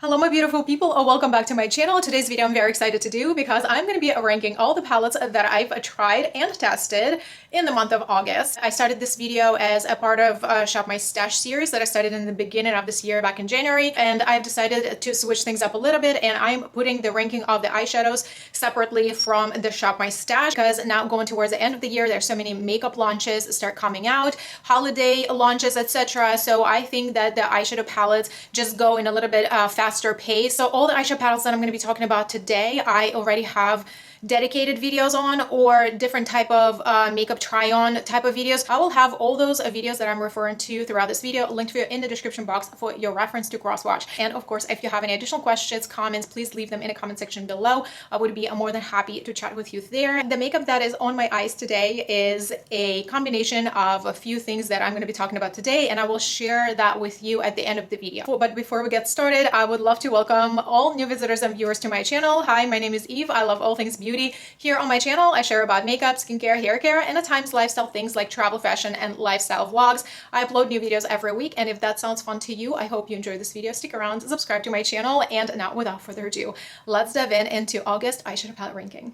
Hello my beautiful people, welcome back to my channel. Today's video I'm very excited to do because I'm going to be ranking all the palettes that I've tried and tested in the month of August. I started this video as a part of Shop My Stash series that I started in the beginning of this year back in January, and I've decided to switch things up a little bit, and I'm putting the ranking of the eyeshadows separately from the Shop My Stash because now going towards the end of the year there's so many makeup launches start coming out, holiday launches, etc. So I think that the eyeshadow palettes just go in a little bit faster pace. So all the eyeshadow palettes that I'm going to be talking about today, I already have dedicated videos on, or different type of makeup try on type of videos. I will have all those videos that I'm referring to throughout this video linked for you in the description box for your reference to cross watch. And of course, if you have any additional questions, comments, please leave them in the comment section below. I would be more than happy to chat with you there. The makeup that is on my eyes today is a combination of a few things that I'm going to be talking about today, and I will share that with you at the end of the video. But before we get started, I would love to welcome all new visitors and viewers to my channel. Hi, my name is Eve. I love all things beauty. Here on my channel, I share about makeup, skincare, hair care, and at times lifestyle things like travel, fashion, and lifestyle vlogs. I upload new videos every week, and if that sounds fun to you, I hope you enjoy this video. Stick around, subscribe to my channel, and now without further ado, let's dive into August eyeshadow palette ranking.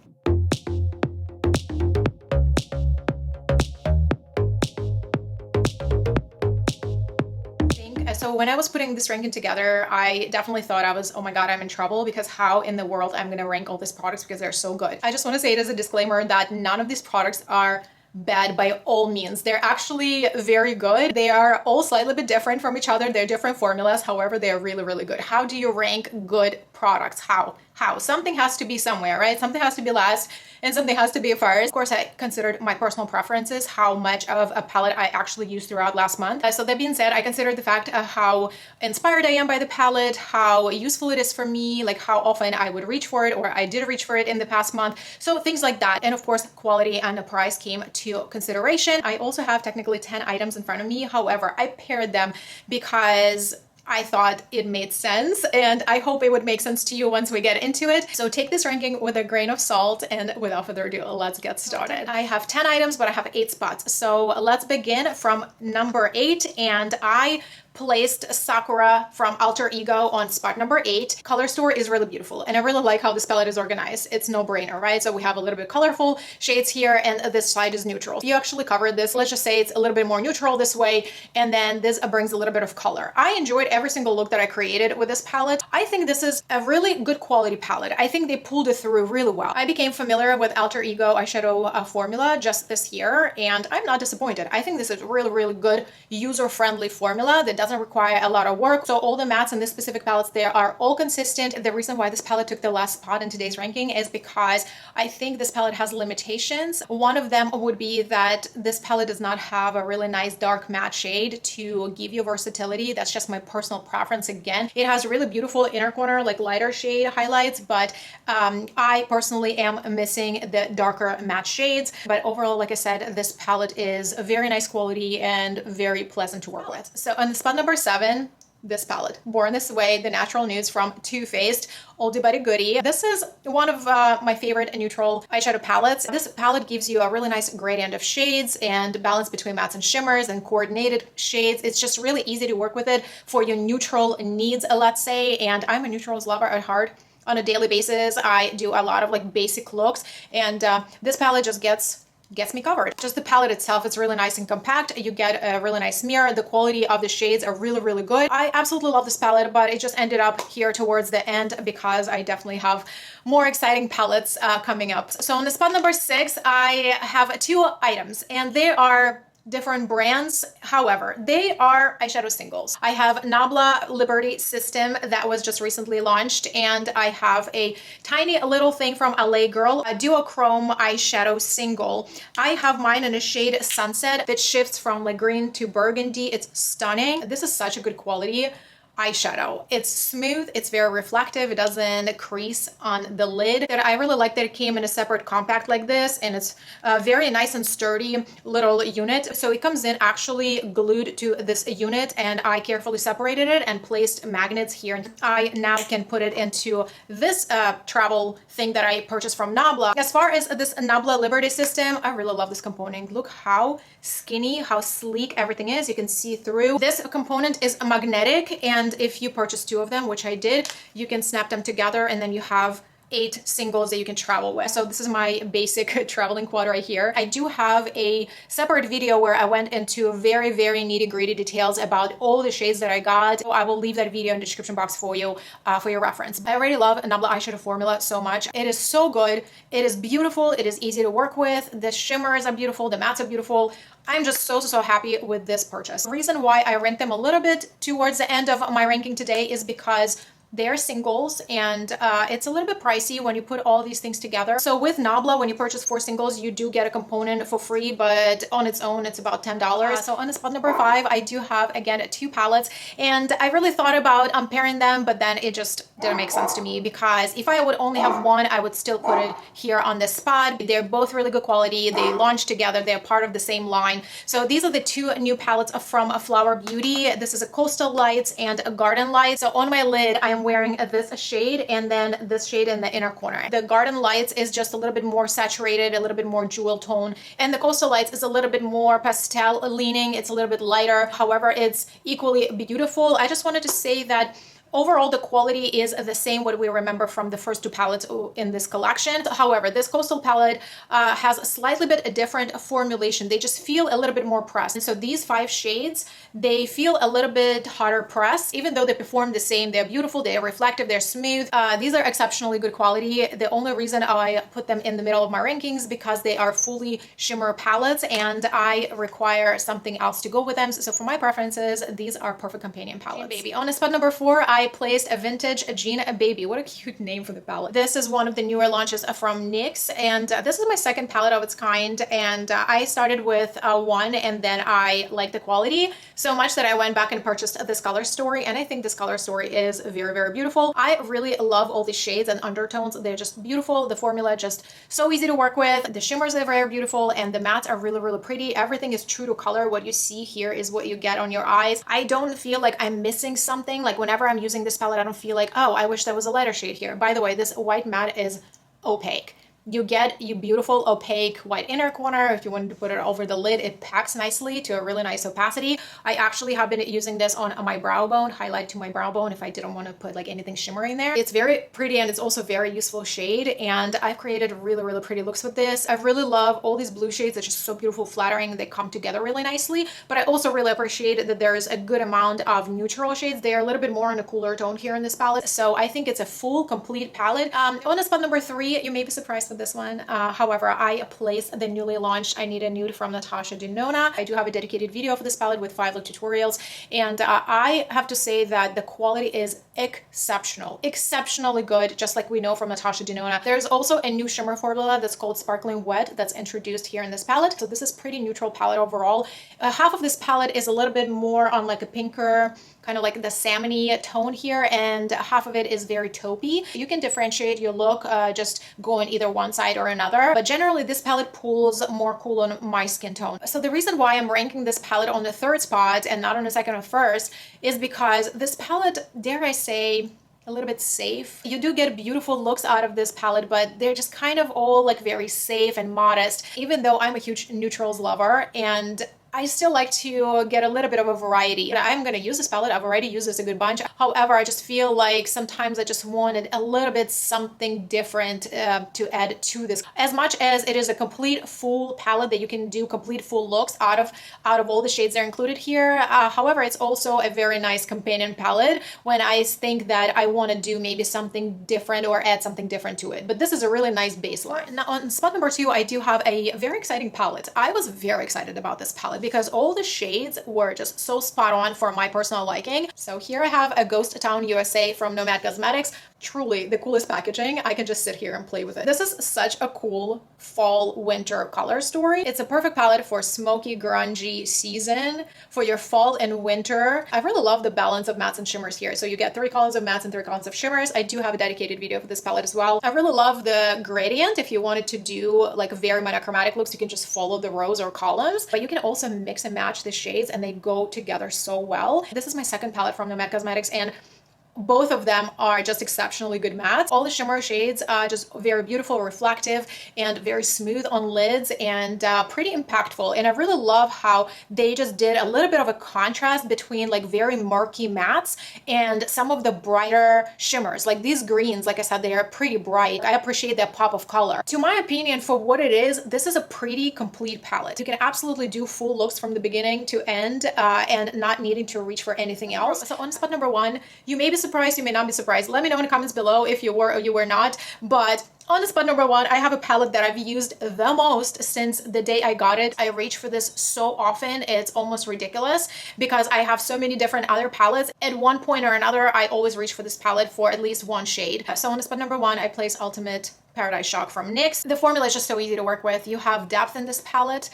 So when I was putting this ranking together, I definitely thought I was, oh my God, I'm in trouble, because how in the world I'm going to rank all these products because they're so good. I just want to say it as a disclaimer that none of these products are bad by all means. They're actually very good. They are all slightly bit different from each other. They're different formulas. However, they're really, really good. How do you rank good products? How? Something has to be somewhere, right? Something has to be last and something has to be first. Of course, I considered my personal preferences, how much of a palette I actually used throughout last month. So that being said, I considered the fact how inspired I am by the palette, how useful it is for me, like how often I would reach for it, or I did reach for it in the past month. So things like that. And of course, quality and the price came to consideration. I also have technically 10 items in front of me. However, I paired them because I thought it made sense, and I hope it would make sense to you once we get into it. So take this ranking with a grain of salt, and without further ado, let's get started. I have 10 items, but I have 8 spots. So let's begin from number 8, and I placed Sakura from Alter Ego on spot number 8. Color store is really beautiful, and I really like how this palette is organized. It's no brainer, right? So we have a little bit colorful shades here, and this side is neutral. You actually covered this. Let's just say it's a little bit more neutral this way, and then this brings a little bit of color. I enjoyed every single look that I created with this palette. I think this is a really good quality palette. I think they pulled it through really well. I became familiar with Alter Ego eyeshadow formula just this year, and I'm not disappointed. I think this is really, really good user-friendly formula that doesn't require a lot of work. So all the mattes in this specific palettes, they are all consistent. The reason why this palette took the last spot in today's ranking is because I think this palette has limitations. One of them would be that this palette does not have a really nice dark matte shade to give you versatility. That's just my personal preference. Again, it has really beautiful inner corner, like lighter shade highlights, but I personally am missing the darker matte shades. But overall, like I said, this palette is a very nice quality and very pleasant to work with. So on spot number 7, this palette, Born This Way, the Natural Nudes from Too Faced, oldie but a goodie. This is one of my favorite neutral eyeshadow palettes. This palette gives you a really nice gradient of shades and balance between mattes and shimmers and coordinated shades. It's just really easy to work with it for your neutral needs, let's say. And I'm a neutrals lover at heart. On a daily basis, I do a lot of like basic looks, and this palette just gets me covered. Just the palette itself, it's really nice and compact. You get a really nice mirror. The quality of the shades are really, really good. I absolutely love this palette, but it just ended up here towards the end because I definitely have more exciting palettes coming up. So on the spot number 6, I have 2 items, and they are different brands. However, they are eyeshadow singles. I have NABLA Liberty System that was just recently launched, and I have a tiny little thing from LA Girl, a duochrome eyeshadow single. I have mine in a shade Sunset that shifts from like green to burgundy. It's stunning. This is such a good quality eyeshadow. It's smooth, it's very reflective, it doesn't crease on the lid. And I really like that it came in a separate compact like this, and it's a very nice and sturdy little unit. So it comes in actually glued to this unit, and I carefully separated it and placed magnets here. I now can put it into this travel thing that I purchased from NABLA. As far as this NABLA Liberty System, I really love this component. Look how skinny, how sleek everything is. You can see through. This component is magnetic, and And if you purchase 2 of them, which I did, you can snap them together and then you have 8 singles that you can travel with. So this is my basic traveling quad right here. I do have a separate video where I went into very, very nitty-gritty details about all the shades that I got. So I will leave that video in the description box for you for your reference. I already love NABLA eyeshadow formula so much. It is so good. It is beautiful. It is easy to work with. The shimmers are beautiful. The mattes are beautiful. I'm just so happy with this purchase. The reason why I ranked them a little bit towards the end of my ranking today is because they're singles and it's a little bit pricey when you put all these things together. So with NABLA, when you purchase 4 singles, you do get a component for free, but on its own, it's about $10. So on the spot number 5, I do have, again, 2 palettes, and I really thought about pairing them, but then it just didn't make sense to me, because if I would only have one, I would still put it here on this spot. They're both really good quality. They launched together. They're part of the same line. So these are the 2 new palettes from Flower Beauty. This is a Coastal Lights and a Garden Lights. So on my lid, I am wearing this shade and then this shade in the inner corner. The Garden Lights is just a little bit more saturated, a little bit more jewel tone, and the Coastal Lights is a little bit more pastel leaning. It's a little bit lighter. However, it's equally beautiful. I just wanted to say that overall, the quality is the same, what we remember from the first 2 palettes in this collection. However, this Coastal palette has a slightly bit a different formulation. They just feel a little bit more pressed. And so these 5 shades, they feel a little bit hotter pressed, even though they perform the same. They're beautiful, they're reflective, they're smooth. These are exceptionally good quality. The only reason I put them in the middle of my rankings because they are fully shimmer palettes and I require something else to go with them. So for my preferences, these are perfect companion palettes. Baby. On spot number 4, I placed a vintage Jean Baby. What a cute name for the palette. This is one of the newer launches from NYX, and this is my second palette of its kind, and I started with one, and then I liked the quality so much that I went back and purchased this Color Story, and I think this Color Story is very beautiful. I really love all the shades and undertones. They're just beautiful. The formula just so easy to work with. The shimmers are very beautiful, and the mattes are really pretty. Everything is true to color. What you see here is what you get on your eyes. I don't feel like I'm missing something. Like whenever I'm using this palette, I don't feel like, oh, I wish there was a lighter shade here. By the way, this white matte is opaque. You get your beautiful opaque white inner corner. If you wanted to put it over the lid, it packs nicely to a really nice opacity. I actually have been using this on my brow bone, highlight to my brow bone if I didn't want to put like anything shimmery in there. It's very pretty and it's also very useful shade, and I've created really pretty looks with this. I really love all these blue shades. It's just so beautiful, flattering. They come together really nicely, but I also really appreciate that there's a good amount of neutral shades. They are a little bit more in a cooler tone here in this palette. So I think it's a full, complete palette. On spot number 3, you may be surprised with this one. However, I placed the newly launched I Need a Nude from Natasha Denona. I do have a dedicated video for this palette with 5 look tutorials, and I have to say that the quality is exceptionally good, just like we know from Natasha Denona. There's also a new shimmer formula that's called Sparkling Wet that's introduced here in this palette. So this is pretty neutral palette overall. Half of this palette is a little bit more on like a pinker, kind of like the salmony tone here, and half of it is very taupey. You can differentiate your look just going either one side or another, but generally this palette pulls more cool on my skin tone. So the reason why I'm ranking this palette on the 3rd spot and not on the 2nd or 1st is because this palette, dare I say, a little bit safe. You do get beautiful looks out of this palette, but they're just kind of all like very safe and modest, even though I'm a huge neutrals lover and I still like to get a little bit of a variety. I'm going to use this palette. I've already used this a good bunch. However, I just feel like sometimes I just wanted a little bit something different to add to this. As much as it is a complete full palette that you can do complete full looks out of all the shades that are included here. However, it's also a very nice companion palette when I think that I want to do maybe something different or add something different to it. But this is a really nice baseline. Now on spot number 2, I do have a very exciting palette. I was very excited about this palette because all the shades were just so spot on for my personal liking. So here I have a Ghost Town USA from NOMAD Cosmetics. Truly the coolest packaging. I can just sit here and play with it. This is such a cool fall winter color story. It's a perfect palette for smoky grungy season for your fall and winter. I really love the balance of mattes and shimmers here. So you get 3 colors of mattes and 3 colors of shimmers. I do have a dedicated video for this palette as well. I really love the gradient. If you wanted to do like very monochromatic looks, you can just follow the rows or columns, but you can also mix and match the shades and they go together so well. This is my second palette from NOMAD Cosmetics, and both of them are just exceptionally good mattes. All the shimmer shades are just very beautiful, reflective, and very smooth on lids, and pretty impactful. And I really love how they just did a little bit of a contrast between like very murky mattes and some of the brighter shimmers. Like these greens, like I said, they are pretty bright. I appreciate that pop of color. To my opinion, for what it is, this is a pretty complete palette. You can absolutely do full looks from the beginning to end and not needing to reach for anything else. So on spot number one, you may be surprised, you may not be surprised. Let me know in the comments below if you were or you were not. But on the spot number one, I have a palette that I've used the most since the day I got it. I reach for this so often, it's almost ridiculous because I have so many different other palettes. At one point or another, I always reach for this palette for at least one shade. So on the spot number one, I place Ultimate Paradise Shock from NYX. The formula is just so easy to work with. You have depth in this palette.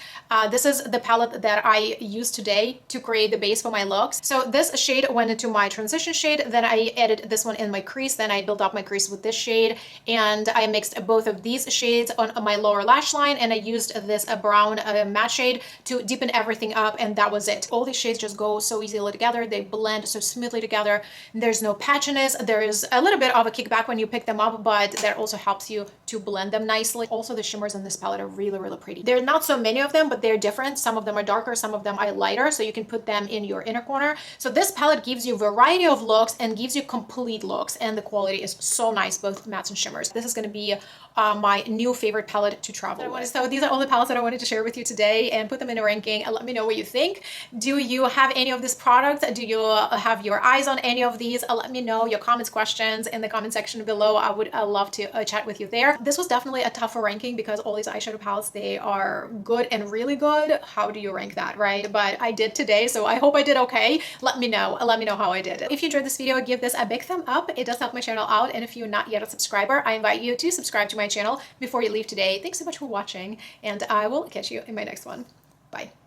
This is the palette that I used today to create the base for my looks. So this shade went into my transition shade, then I added this one in my crease, then I built up my crease with this shade, and I mixed both of these shades on my lower lash line, and I used this brown matte shade to deepen everything up, and that was it. All these shades just go so easily together. They blend so smoothly together. There's no patchiness. There is a little bit of a kickback when you pick them up, but that also helps you to blend them nicely. Also, the shimmers in this palette are really, really pretty. There are not so many of them, but they're different. Some of them are darker, some of them are lighter, so you can put them in your inner corner. So this palette gives you a variety of looks and gives you complete looks, and the quality is so nice, both mattes and shimmers. This is going to be my new favorite palette to travel with. So these are all the palettes that I wanted to share with you today and put them in a ranking, and let me know what you think. Do you have any of these products? Do you have your eyes on any of these? Let me know your comments, questions in the comment section below. I would love to chat with you there. This was definitely a tougher ranking because all these eyeshadow palettes, they are good and really good. How do you rank that, right? But I did today, so I hope I did okay. Let me know how I did. If you enjoyed this video, give this a big thumb up. It does help my channel out, and if you're not yet a subscriber, I invite you to subscribe to my channel before you leave today. Thanks so much for watching, and I will catch you in my next one. Bye.